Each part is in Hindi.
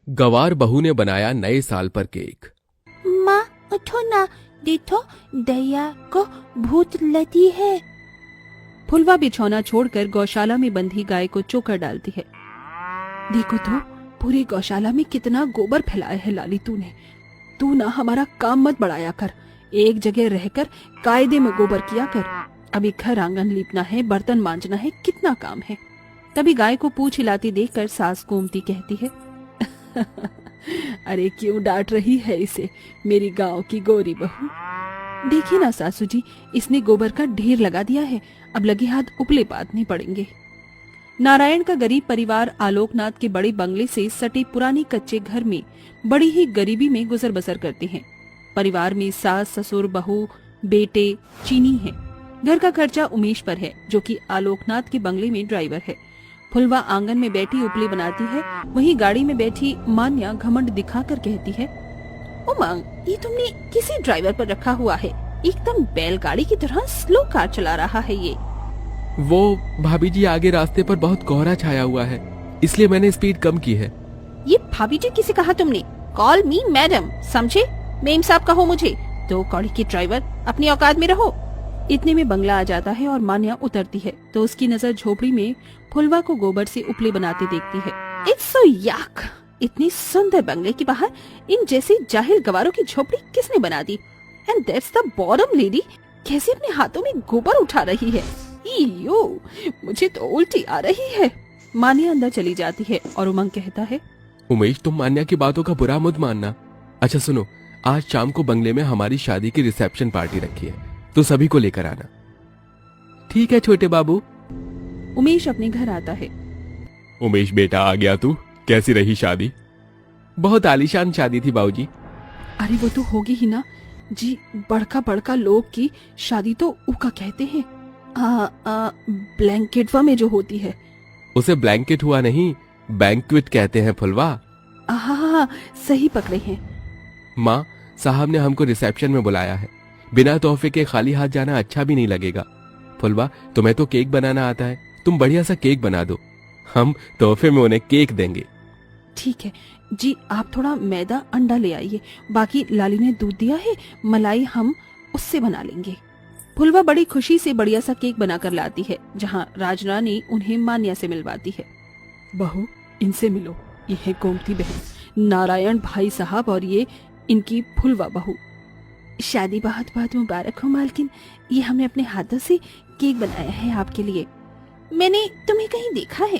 गवार बहू ने बनाया नए साल पर केक। माँ उठो ना, देखो दया को भूत लगी है। फुलवा बिछौना छोड़कर गौशाला में बंधी गाय को चोकर डालती है। देखो तो पूरी गौशाला में कितना गोबर फैलाया है लाली तूने। तू ना हमारा काम मत बढ़ाया कर, एक जगह रहकर कायदे में गोबर किया कर। अभी घर आंगन लीपना है, बर्तन मांजना है, कितना काम है। तभी गाय को पूंछ हिलाती देखकर सास गोमती कहती है अरे क्यों डांट रही है इसे, मेरी गांव की गोरी बहू। देखिए ना सासू जी, इसने गोबर का ढेर लगा दिया है, अब लगे हाथ उपले बांधने पड़ेंगे। नारायण का गरीब परिवार आलोकनाथ के बड़े बंगले से सटे पुराने कच्चे घर में बड़ी ही गरीबी में गुजर बसर करते हैं। परिवार में सास ससुर बहू बेटे चीनी है। घर का खर्चा उमेश पर है, जो कि आलोकनाथ के बंगले में ड्राइवर है। फुलवा आंगन में बैठी उपली बनाती है, वहीं गाड़ी में बैठी मान्या घमंड दिखाकर कहती है, उमंग, ये तुमने किसी ड्राइवर पर रखा हुआ है, एकदम बैलगाड़ी की तरह स्लो कार चला रहा है ये। वो भाभी जी, आगे रास्ते पर बहुत कोहरा छाया हुआ है, इसलिए मैंने स्पीड कम की है। ये भाभी जी किसे कहा तुमने? कॉल मी मैडम, समझे? मेम साहब कहो मुझे। दो कौड़ी के ड्राइवर, अपनी औकात में रहो। इतने में बंगला आ जाता है और मान्या उतरती है तो उसकी नजर झोपड़ी में फुलवा को गोबर से उपले बनाते देखती है। इट्स सो याक, इतनी सुंदर बंगले के बाहर इन जैसी जाहिल गवारों की झोपड़ी किसने बना दी? And that's the bottom lady, कैसे अपने हाथों में गोबर उठा रही है। यो, मुझे तो उल्टी आ रही है। मान्या अंदर चली जाती है और उमंग कहता है, उमेश, तुम मान्या की बातों का बुरा मत मानना। अच्छा सुनो, आज शाम को बंगले में हमारी शादी की रिसेप्शन पार्टी रखी है, तो सभी को लेकर आना। ठीक है छोटे बाबू। उमेश अपने घर आता है। उमेश बेटा, आ गया तू? कैसी रही शादी? बहुत आलीशान शादी थी बाबूजी। अरे वो तो होगी ही ना जी, बड़का बड़का लोग की शादी तो उका कहते हैं। ब्लैंकेटवा में जो होती है उसे ब्लैंकेट हुआ नहीं, बैंक्वेट कहते हैं फुलवा। हाँ, सही पकड़े हैं। माँ, साहब ने हमको रिसेप्शन में बुलाया है, बिना तोहफे के खाली हाथ जाना अच्छा भी नहीं लगेगा। फुलवा, तुम्हें तो केक बनाना आता है, तुम बढ़िया सा केक बना दो, हम तोहफे में उन्हें केक देंगे। ठीक है जी, आप थोड़ा मैदा अंडा ले आइए, बाकी लाली ने दूध दिया है, मलाई हम उससे बना लेंगे। फुलवा बड़ी खुशी से बढ़िया सा केक बनाकर लाती है, जहाँ राजरानी उन्हें मान्या से मिलवाती है। बहू, इनसे मिलो, ये है गोमती बहन, नारायण भाई साहब, और ये इनकी फुलवा बहू। शादी बहुत बहुत मुबारक हो मालकिन, ये हमने अपने हाथों से केक बनाया है आपके लिए। मैंने तुम्हें कहीं देखा है,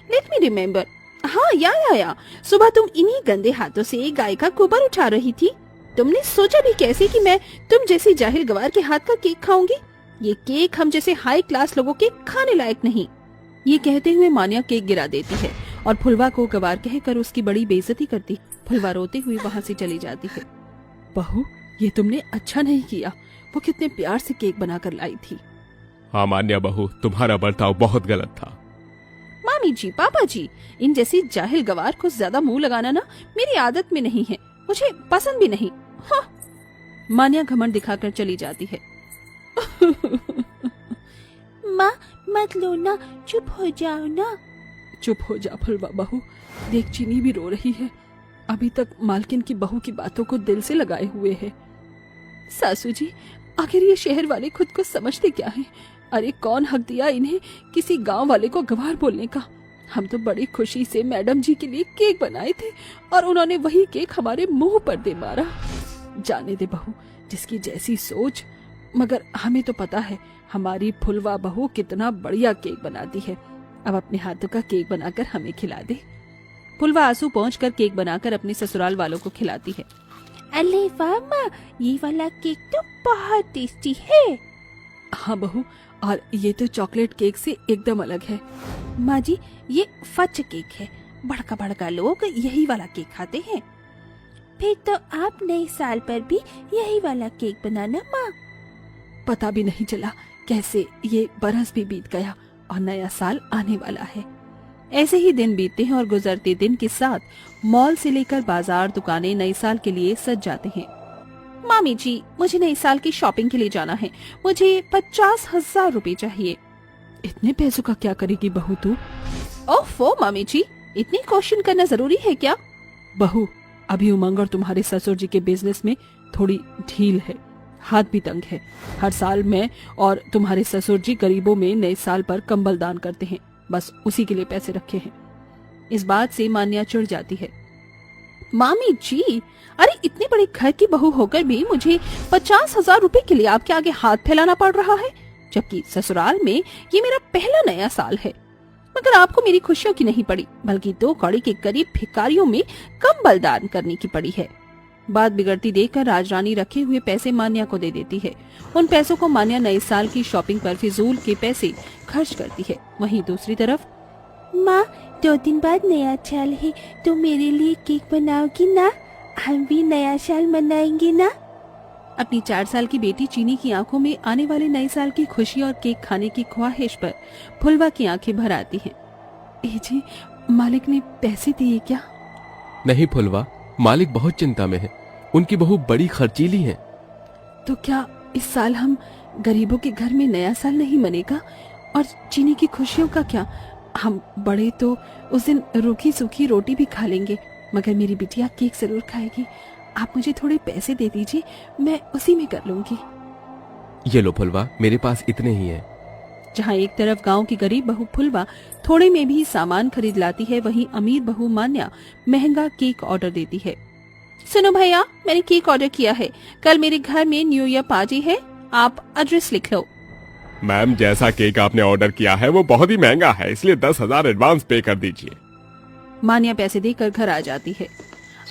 लेट मी रिमेम्बर। हाँ, या सुबह तुम इन्हीं गंदे हाथों से एक गाय का गोबर उठा रही थी। तुमने सोचा भी कैसे कि मैं तुम जैसी जाहिल गवार के हाथ का केक खाऊंगी? ये केक हम जैसे हाई क्लास लोगों के खाने लायक नहीं। ये कहते हुए मान्या केक गिरा देती है और फुलवा को गवार कहकर उसकी बड़ी बेइज्जती करती। फुलवा रोते हुए वहाँ से चली जाती है। बहू, ये तुमने अच्छा नहीं किया, वो कितने प्यार से केक बनाकर लाई थी। हाँ मान्या बहू, तुम्हारा बर्ताव बहुत गलत था। मामी जी, पापा जी, इन जैसी जाहिल गवार को ज्यादा मुंह लगाना ना मेरी आदत में नहीं है, मुझे पसंद भी नहीं। हाँ। मान्या घमंड दिखाकर चली जाती है। माँ मत लो ना, चुप हो जाओ ना। चुप हो जा फुलवा बहू, देख चीनी भी रो रही है, अभी तक मालकिन की बहू की बातों को दिल से लगाए हुए है। सासू जी, आखिर ये शहर वाले खुद को समझते क्या हैं? अरे कौन हक दिया इन्हें किसी गांव वाले को गवार बोलने का? हम तो बड़ी खुशी से मैडम जी के लिए केक बनाए थे और उन्होंने वही केक हमारे मुंह पर दे मारा। जाने दे बहू, जिसकी जैसी सोच, मगर हमें तो पता है हमारी फुलवा बहू कितना बढ़िया केक बनाती है। अब अपने हाथों का केक बनाकर हमें खिला दे। फुलवा आंसू पहुंचकर केक बनाकर अपने ससुराल वालों को खिलाती है। अरे वाह माँ, ये वाला केक तो बहुत टेस्टी है। हाँ बहू, और ये तो चॉकलेट केक से एकदम अलग है। माँ जी, ये फच केक है, बड़का बड़का लोग यही वाला केक खाते हैं। फिर तो आप नए साल पर भी यही वाला केक बनाना माँ। पता भी नहीं चला कैसे ये बरस भी बीत गया और नया साल आने वाला है। ऐसे ही दिन बीतते हैं और गुजरते दिन के साथ मॉल से लेकर बाजार, दुकानें नए साल के लिए सज जाते हैं। मामी जी, मुझे नए साल की शॉपिंग के लिए जाना है, मुझे 50,000 रुपए चाहिए। इतने पैसों का क्या करेगी बहू तू? ओफो मामी जी, इतनी क्वेश्चन करना जरूरी है क्या? बहू, अभी उमंग और तुम्हारे ससुर जी के बिजनेस में थोड़ी ढील है, हाथ भी तंग है। हर साल मैं और तुम्हारे ससुर जी गरीबों में नए साल पर कंबल दान करते हैं, बस उसी के लिए पैसे रखे हैं। इस बात से मान्या चिढ़ जाती है। मामी जी, अरे इतने बड़े घर की बहू होकर भी मुझे 50,000 रुपए के लिए आपके आगे हाथ फैलाना पड़ रहा है, जबकि ससुराल में ये मेरा पहला नया साल है। मगर आपको मेरी खुशियों की नहीं पड़ी, बल्कि 2 कौड़ी के गरीब भिखारियों में कंबल दान करने की पड़ी है। बात बिगड़ती देखकर राजरानी रखे हुए पैसे मान्या को दे देती है। उन पैसों को मान्या नए साल की शॉपिंग पर फिजूल के पैसे खर्च करती है। वहीं दूसरी तरफ, माँ 2 दिन बाद नया साल है, तो मेरे लिए केक बनाओगी ना? हम भी नया साल मनाएंगे ना? अपनी 4 साल की बेटी चीनी की आंखों में आने वाले नए साल की खुशी और केक खाने की ख्वाहिश पर फुलवा की आंखें भर आती हैं। ए जी, मालिक ने पैसे दिए क्या? नहीं फुलवा, मालिक बहुत चिंता में है। उनकी बहू बड़ी खर्चीली है। तो क्या इस साल हम गरीबों के घर में नया साल नहीं मनेगा? और चीनी की खुशियों का क्या? हम बड़े तो उस दिन रूखी सूखी रोटी भी खा लेंगे, मगर मेरी बिटिया केक जरूर खाएगी। आप मुझे थोड़े पैसे दे दीजिए, मैं उसी में कर लूंगी। ये लो फुलवा, मेरे पास इतने ही है। जहाँ एक तरफ गांव की गरीब बहू फुलवा थोड़े में भी सामान खरीद लाती है, वहीं अमीर बहू मान्या महंगा केक ऑर्डर देती है। सुनो भैया, मैंने केक ऑर्डर किया है, कल मेरे घर में न्यू ईयर पार्टी है, आप एड्रेस लिख लो। मैम, जैसा केक आपने ऑर्डर किया है वो बहुत ही महंगा है, इसलिए 10,000 एडवांस पे कर दीजिए। मान्या पैसे देकर घर आ जाती है।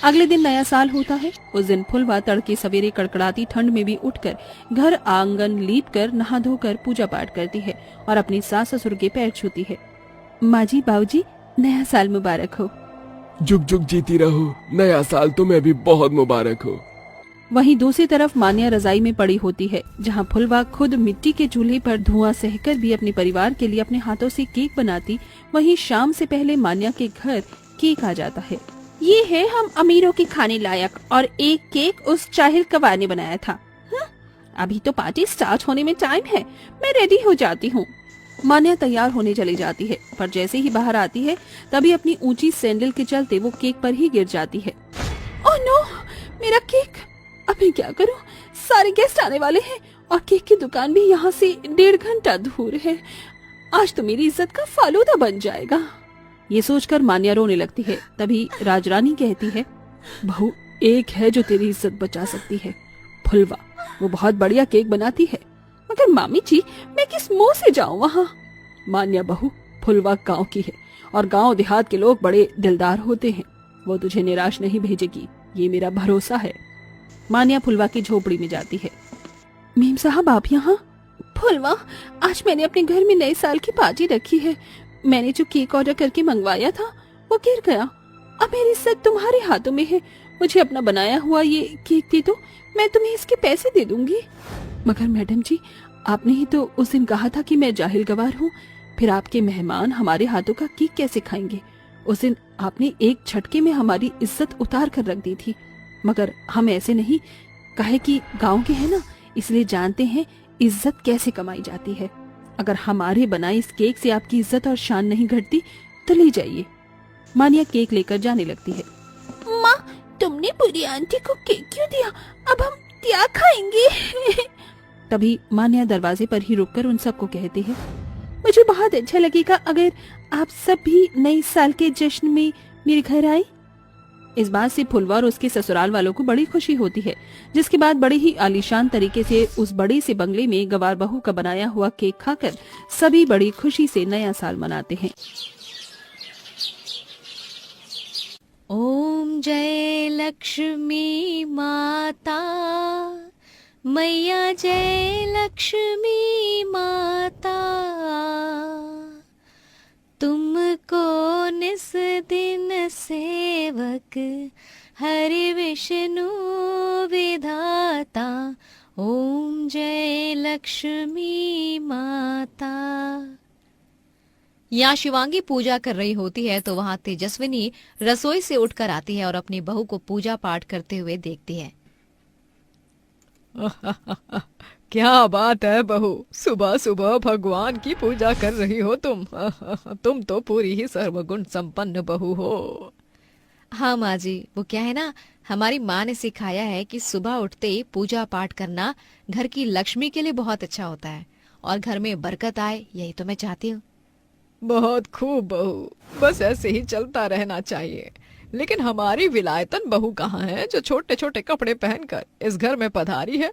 अगले दिन नया साल होता है। उस दिन फुलवा तड़के सवेरे कड़कड़ाती ठंड में भी उठकर घर आंगन लीपकर नहा धोकर पूजा पाठ करती है और अपनी सास ससुर के पैर छूती है। माँ जी, बाबूजी, नया साल मुबारक हो। जुग जुग जीती रहो, नया साल तुम्हें भी बहुत मुबारक हो। वहीं दूसरी तरफ मान्या रजाई में पड़ी होती है, जहां फुलवा खुद मिट्टी के चूल्हे पर धुआं सहकर भी अपने परिवार के लिए अपने हाथों से केक बनाती। वहीं शाम से पहले मान्या के घर केक आ जाता है। ये है हम अमीरों के खाने लायक, और एक केक उस चाहिल कवार ने बनाया था। अभी तो पार्टी स्टार्ट होने में टाइम है, मैं रेडी हो जाती हूँ। मान्या तैयार होने चली जाती है, पर जैसे ही बाहर आती है तभी अपनी ऊंची सैंडल के चलते वो केक पर ही गिर जाती है। ओह नो, मेरा केक! अब मैं क्या करूं? सारे गेस्ट आने वाले हैं और केक की दुकान भी यहाँ से 1.5 घंटा दूर है। आज तो मेरी इज्जत का फालूदा बन जाएगा। ये सोचकर मान्या रोने लगती है। तभी राजरानी कहती है, बहू, एक है जो तेरी इज्जत बचा सकती है, फुलवा। वो बहुत बढ़िया केक बनाती है। मगर मामी जी, मैं किस मुंह से जाऊं वहाँ? मान्या बहू, फुलवा गांव की है और गांव देहात के लोग बड़े दिलदार होते हैं। वो तुझे निराश नहीं भेजेगी, ये मेरा भरोसा है। मान्या फुलवा की झोपड़ी में जाती है। मीम साहब, आप यहाँ? फुलवा, आज मैंने अपने घर में नए साल की पार्टी रखी है। मैंने जो केक ऑर्डर करके मंगवाया था वो गिर गया। अब मेरी इज्जत तुम्हारे हाथों में है। मुझे अपना बनाया हुआ ये केक दे दो, मैं तुम्हें इसके पैसे दे दूंगी। मगर मैडम जी, आपने ही तो उस दिन कहा था कि मैं जाहिल गवार हूँ, फिर आपके मेहमान हमारे हाथों का केक कैसे खाएंगे? उस दिन आपने एक झटके में हमारी इज्जत उतार कर रख दी थी। मगर हम ऐसे नहीं, कहे कि गांव के हैं ना, इसलिए जानते हैं इज्जत कैसे कमाई जाती है। अगर हमारे बनाए इस केक से आपकी इज्जत और शान नहीं घटती तो ले जाइए। मान्या केक लेकर जाने लगती है। माँ, तुमने बुरी आंटी को केक क्यों दिया? अब हम क्या खाएंगे? तभी मान्या दरवाजे पर ही रुककर उन सबको कहती है, मुझे बहुत अच्छा लगेगा अगर आप सब भी नए साल के जश्न में मेरे घर आए। इस बात से फुलवा और उसके ससुराल वालों को बड़ी खुशी होती है, जिसके बाद बड़े ही आलीशान तरीके से उस बड़े से बंगले में गवार बहू का बनाया हुआ केक खाकर सभी बड़ी खुशी से नया साल मनाते हैं। ओम जय लक्ष्मी माता मैया, जय लक्ष्मी माता, तुमको निस दिन सेवक हरि विष्णु विधाता। ओम जय लक्ष्मी माता। यहाँ शिवांगी पूजा कर रही होती है तो वहाँ तेजस्विनी रसोई से उठकर आती है और अपनी बहू को पूजा पाठ करते हुए देखती है। क्या बात है बहू, सुबह सुबह भगवान की पूजा कर रही हो तुम। तुम तो पूरी ही सर्वगुण संपन्न बहू हो। हाँ माँ जी, वो क्या है ना, हमारी माँ ने सिखाया है कि सुबह उठते ही पूजा पाठ करना घर की लक्ष्मी के लिए बहुत अच्छा होता है और घर में बरकत आए, यही तो मैं चाहती हूँ। बहुत खूब बहू, बस ऐसे ही चलता रहना चाहिए। लेकिन हमारी विलायतन बहू कहाँ है जो छोटे छोटे कपड़े पहनकर इस घर में पधारी है?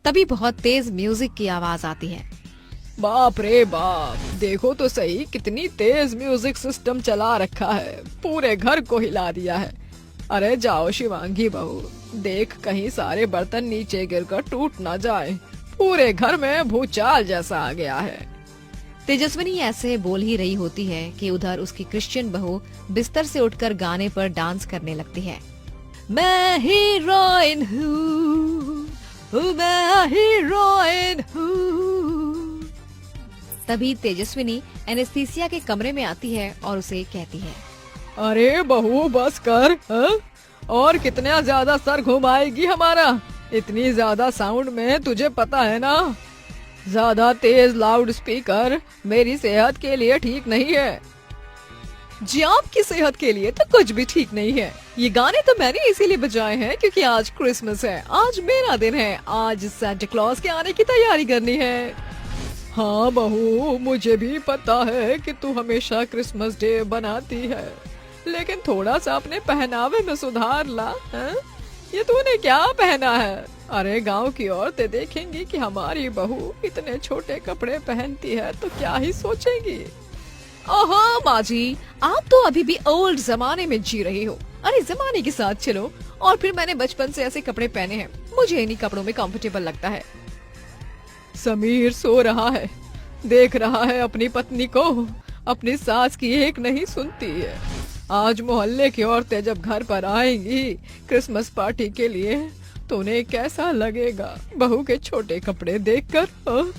तभी बहुत तेज म्यूजिक की आवाज आती है। बाप रे बाप, देखो तो सही कितनी तेज म्यूजिक सिस्टम चला रखा है, पूरे घर को हिला दिया है। अरे जाओ शिवांगी बहू, देख कहीं सारे बर्तन नीचे गिरकर टूट ना जाए, पूरे घर में भूचाल जैसा आ गया है। तेजस्विनी ऐसे बोल ही रही होती है कि उधर उसकी क्रिश्चियन बहू बिस्तर से उठकर गाने पर डांस करने लगती है। मैं हीरोइन हूँ, मैं हीरोइन हूँ। तभी तेजस्विनी एनेस्थीसिया के कमरे में आती है और उसे कहती है, अरे बहू बस कर, हाँ? और कितना ज्यादा सर घुमाएगी हमारा? इतनी ज्यादा साउंड में तुझे पता है ना, ज्यादा तेज लाउड स्पीकर मेरी सेहत के लिए ठीक नहीं है। जी आपकी सेहत के लिए तो कुछ भी ठीक नहीं है। ये गाने तो मैंने इसीलिए बजाए हैं क्योंकि आज क्रिसमस है, आज मेरा दिन है, आज सेंटा क्लॉज के आने की तैयारी करनी है। हाँ बहू, मुझे भी पता है कि तू हमेशा क्रिसमस डे बनाती है, लेकिन थोड़ा सा अपने पहनावे में सुधार ला। है? ये तूने क्या पहना है? अरे गांव की औरतें देखेंगी कि हमारी बहू इतने छोटे कपड़े पहनती है तो क्या ही सोचेंगी। ओहो माँ जी, आप तो अभी भी ओल्ड जमाने में जी रही हो। अरे जमाने के साथ चलो। और फिर मैंने बचपन से ऐसे कपड़े पहने हैं, मुझे इन्हीं कपड़ों में कंफर्टेबल लगता है। समीर सो रहा है, देख रहा है अपनी पत्नी को, अपनी सास की एक नहीं सुनती है। आज मोहल्ले की औरतें जब घर पर आएंगी क्रिसमस पार्टी के लिए तो उन्हें कैसा लगेगा बहू के छोटे कपड़े देखकर?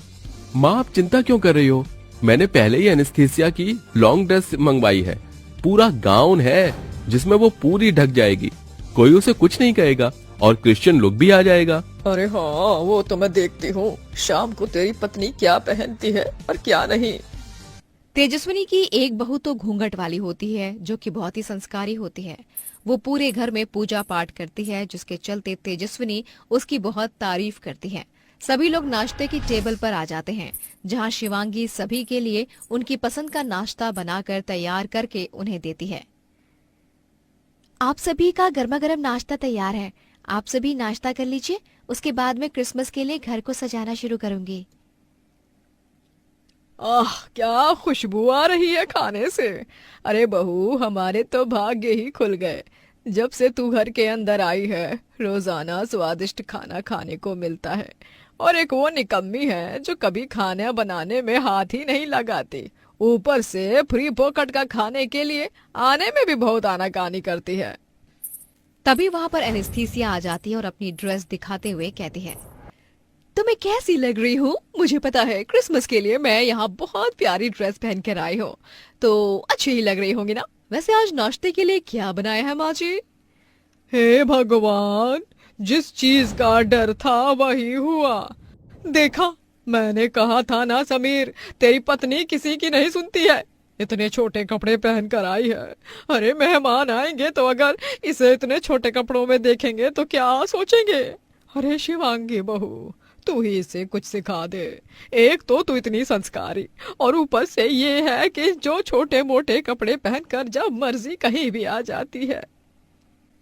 माँ आप चिंता क्यों कर रही हो? मैंने पहले ही एनेस्थीसिया की लॉन्ग ड्रेस मंगवाई है, पूरा गाउन है जिसमें वो पूरी ढक जाएगी, कोई उसे कुछ नहीं कहेगा और क्रिश्चियन लुक भी आ जाएगा। अरे हाँ, वो तो मैं देखती हूँ शाम को तेरी पत्नी क्या पहनती है और क्या नहीं। तेजस्विनी की एक बहू तो घूंघट वाली होती है जो कि बहुत ही संस्कारी होती है। वो पूरे घर में पूजा पाठ करती है, जिसके चलते तेजस्विनी उसकी बहुत तारीफ करती है। सभी लोग नाश्ते की टेबल पर आ जाते हैं, जहां शिवांगी सभी के लिए उनकी पसंद का नाश्ता बनाकर तैयार करके उन्हें देती है। आप सभी का गर्मा गर्म नाश्ता तैयार है, आप सभी नाश्ता कर लीजिए, उसके बाद मैं क्रिसमस के लिए घर को सजाना शुरू करूंगी। आह क्या खुशबू आ रही है खाने से। अरे बहू, हमारे तो भाग्य ही खुल गए, जब से तू घर के अंदर आई है रोजाना स्वादिष्ट खाना खाने को मिलता है। और एक वो निकम्मी है जो कभी खाना बनाने में हाथ ही नहीं लगाती, ऊपर से फ्री पॉकेट का खाने के लिए आने में भी बहुत आनाकानी करती है। तभी वहां पर एनेस्थीसिया आ जाती है और अपनी ड्रेस दिखाते हुए कहती है, तुम्हें कैसी लग रही हूँ? मुझे पता है क्रिसमस के लिए मैं यहाँ बहुत प्यारी ड्रेस पहन कर आई हूँ, तो अच्छी ही लग रही होंगी ना। वैसे आज नाश्ते के लिए क्या बनाया है माँ जी? हे भगवान, जिस चीज का डर था वही हुआ। देखा, मैंने कहा था ना समीर, तेरी पत्नी किसी की नहीं सुनती है, इतने छोटे कपड़े पहन कर आई है। अरे मेहमान आएंगे तो अगर इसे इतने छोटे कपड़ों में देखेंगे तो क्या सोचेंगे? अरे शिवांगी बहू, तू ही इसे कुछ सिखा दे। एक तो तू इतनी संस्कारी और ऊपर से ये है कि जो छोटे मोटे कपड़े पहनकर जब मर्जी कहीं भी आ जाती है।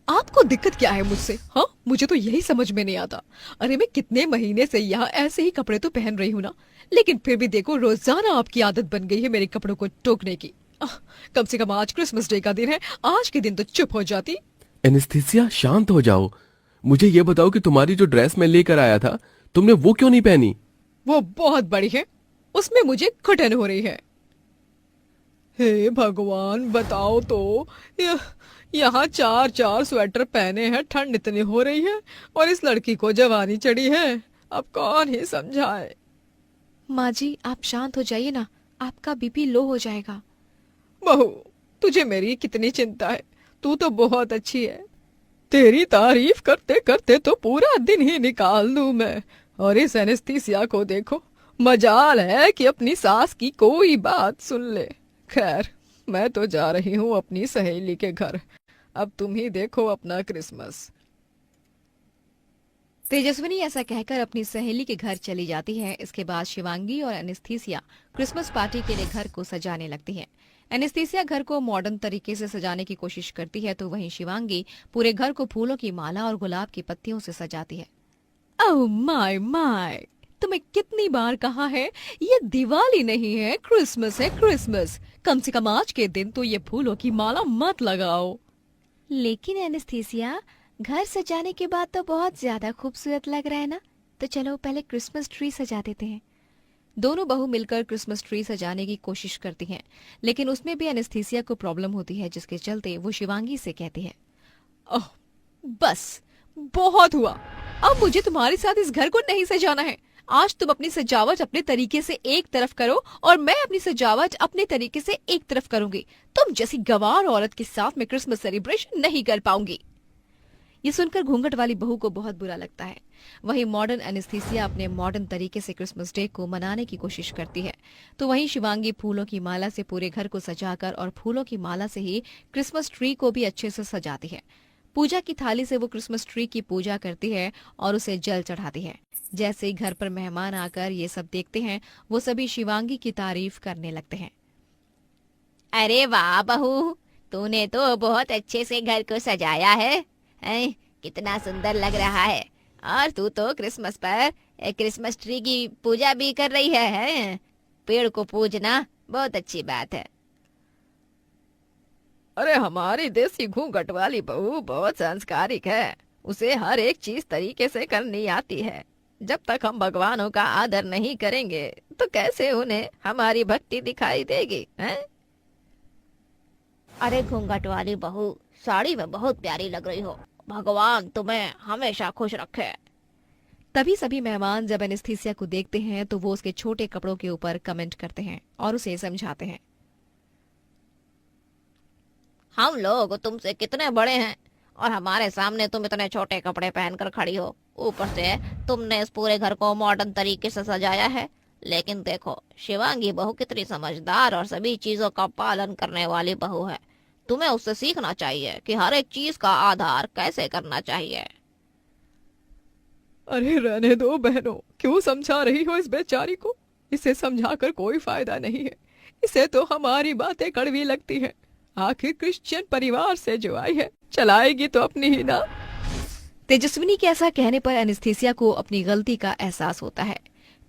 आपको दिक्कत क्या है मुझसे? हाँ, मुझे तो यही समझ में नहीं आता। अरे मैं कितने महीने से यहाँ ऐसे ही कपड़े तो पहन रही हूँ ना, लेकिन फिर भी देखो रोजाना आपकी आदत बन गई है मेरे कपड़ों को टोकने की। कम से कम आज क्रिसमस डे का दिन है, आज के दिन तो चुप हो जाती। एनेस्थीसिया शांत हो जाओ, मुझे ये बताओ कि तुम्हारी जो ड्रेस मैं लेकर आया था तुमने वो क्यों नहीं पहनी? वो बहुत बड़ी है, उसमें मुझे घुटन हो रही है। हे भगवान बताओ तो, यहाँ चार चार स्वेटर पहने हैं, ठंड इतनी हो रही है और इस लड़की को जवानी चढ़ी है, अब कौन ही समझाए। माँ जी आप शांत हो जाइए ना, आपका बीपी लो हो जाएगा। बहू, तुझे मेरी कितनी चिंता है, तू तो बहुत अच्छी है। तेरी तारीफ करते करते तो पूरा दिन ही निकाल दूं मैं। और इस एनेस्थीसिया को देखो, मजाल है कि अपनी सास की कोई बात सुन ले। खैर, मैं तो जा रही हूँ अपनी सहेली के घर, अब तुम ही देखो अपना क्रिसमस। तेजस्विनी ऐसा कहकर अपनी सहेली के घर चली जाती है। इसके बाद शिवांगी और एनेस्थीसिया क्रिसमस पार्टी के लिए घर को सजाने लगती है। एनेस्थीसिया घर को मॉडर्न तरीके से सजाने की कोशिश करती है तो वहीं शिवांगी पूरे घर को फूलों की माला और गुलाब की पत्तियों से सजाती है। ओह माय माय, तुम्हें कितनी बार कहा है ये दिवाली नहीं है, क्रिसमस है क्रिसमस। कम से कम आज के दिन तो ये फूलों की माला मत लगाओ। लेकिन एनेस्थीसिया, घर सजाने के बाद तो बहुत ज्यादा खूबसूरत लग रहा है ना, तो चलो पहले क्रिसमस ट्री सजा देते हैं। दोनों बहू मिलकर क्रिसमस ट्री सजाने की कोशिश करती हैं, लेकिन उसमें भी एनेस्थीसिया को प्रॉब्लम होती है, जिसके चलते वो शिवांगी से कहती है, ओह बस बहुत हुआ, अब मुझे तुम्हारे साथ इस घर को नहीं सजाना है। आज तुम अपनी सजावट अपने तरीके से एक तरफ करो और मैं अपनी सजावट अपने तरीके से एक तरफ करूंगी। तुम जैसी गंवार औरत के साथ मैं क्रिसमस सेलिब्रेशन नहीं कर पाऊंगी। ये सुनकर घूंघट वाली बहू को बहुत बुरा लगता है। वहीं मॉडर्न एनेस्थीसिया अपने मॉडर्न तरीके से क्रिसमस डे को मनाने की कोशिश करती है, तो वहीं शिवांगी फूलों की माला से पूरे घर को सजाकर और फूलों की माला से ही क्रिसमस ट्री को भी अच्छे से सजाती है। पूजा की थाली से वो क्रिसमस ट्री की पूजा करती है और उसे जल चढ़ाती है। जैसे ही घर पर मेहमान आकर ये सब देखते हैं, वो सभी शिवांगी की तारीफ करने लगते हैं। अरे वाह बहू, तूने तो बहुत अच्छे से घर को सजाया है, कितना सुंदर लग रहा है। और तू तो क्रिसमस पर क्रिसमस ट्री की पूजा भी कर रही है। पेड़ को पूजना बहुत अच्छी बात है। अरे हमारी देसी घूंघट वाली बहू बहुत संस्कारिक है, उसे हर एक चीज तरीके से करनी आती है। जब तक हम भगवानों का आदर नहीं करेंगे तो कैसे उन्हें हमारी भक्ति दिखाई देगी, हैं? अरे घूंघट वाली बहू, साड़ी में बहुत प्यारी लग रही हो, भगवान तुम्हें हमेशा खुश रखे। तभी सभी मेहमान जब एनेस्थीसिया को देखते हैं तो वो उसके छोटे कपड़ों के ऊपर कमेंट करते हैं और उसे समझाते हैं। हम लोग तुमसे कितने बड़े हैं और हमारे सामने तुम इतने छोटे कपड़े पहनकर खड़ी हो। ऊपर से तुमने इस पूरे घर को मॉडर्न तरीके से सजाया है, लेकिन देखो शिवांगी बहू कितनी समझदार और सभी चीजों का पालन करने वाली बहू है। तुम्हें उससे सीखना चाहिए कि हर एक चीज का आधार कैसे करना चाहिए। अरे रहने दो बहनों, क्यों समझा रही हो इस बेचारी को? इसे समझाकर कोई फायदा नहीं है। इसे तो हमारी बातें कड़वी लगती हैं। आखिर क्रिश्चियन परिवार से जो आई है, चलाएगी तो अपनी ही ना। तेजस्विनी के ऐसा कहने पर एनेस्थीसिया को अपनी गलती का एहसास होता है।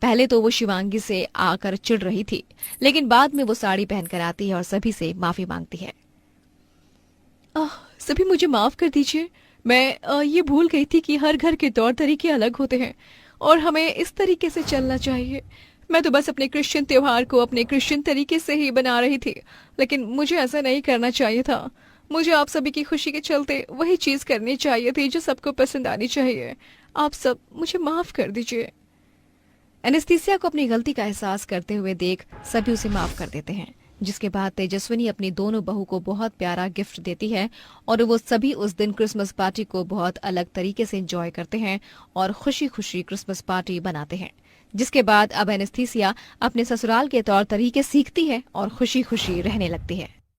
पहले तो वो शिवांगी से आकर चिढ़ रही थी, लेकिन बाद में वो साड़ी पहनकर आती है और सभी से माफी मांगती है। सभी मुझे माफ कर दीजिए, मैं ये भूल गई थी कि हर घर के तौर तरीके अलग होते हैं और हमें इस तरीके से चलना चाहिए। मैं तो बस अपने क्रिश्चियन त्योहार को अपने क्रिश्चियन तरीके से ही बना रही थी, लेकिन मुझे ऐसा नहीं करना चाहिए था। मुझे आप सभी की खुशी के चलते वही चीज करनी चाहिए थी जो सबको पसंद आनी चाहिए। आप सब मुझे माफ कर दीजिए। एनेस्थीसिया को अपनी गलती का एहसास करते हुए देख सभी उसे माफ कर देते हैं, जिसके बाद तेजस्विनी अपनी दोनों बहू को बहुत प्यारा गिफ्ट देती है और वो सभी उस दिन क्रिसमस पार्टी को बहुत अलग तरीके से एंजॉय करते हैं और खुशी खुशी क्रिसमस पार्टी बनाते हैं। जिसके बाद अब एनेस्थीसिया अपने ससुराल के तौर तरीके सीखती है और खुशी खुशी रहने लगती है।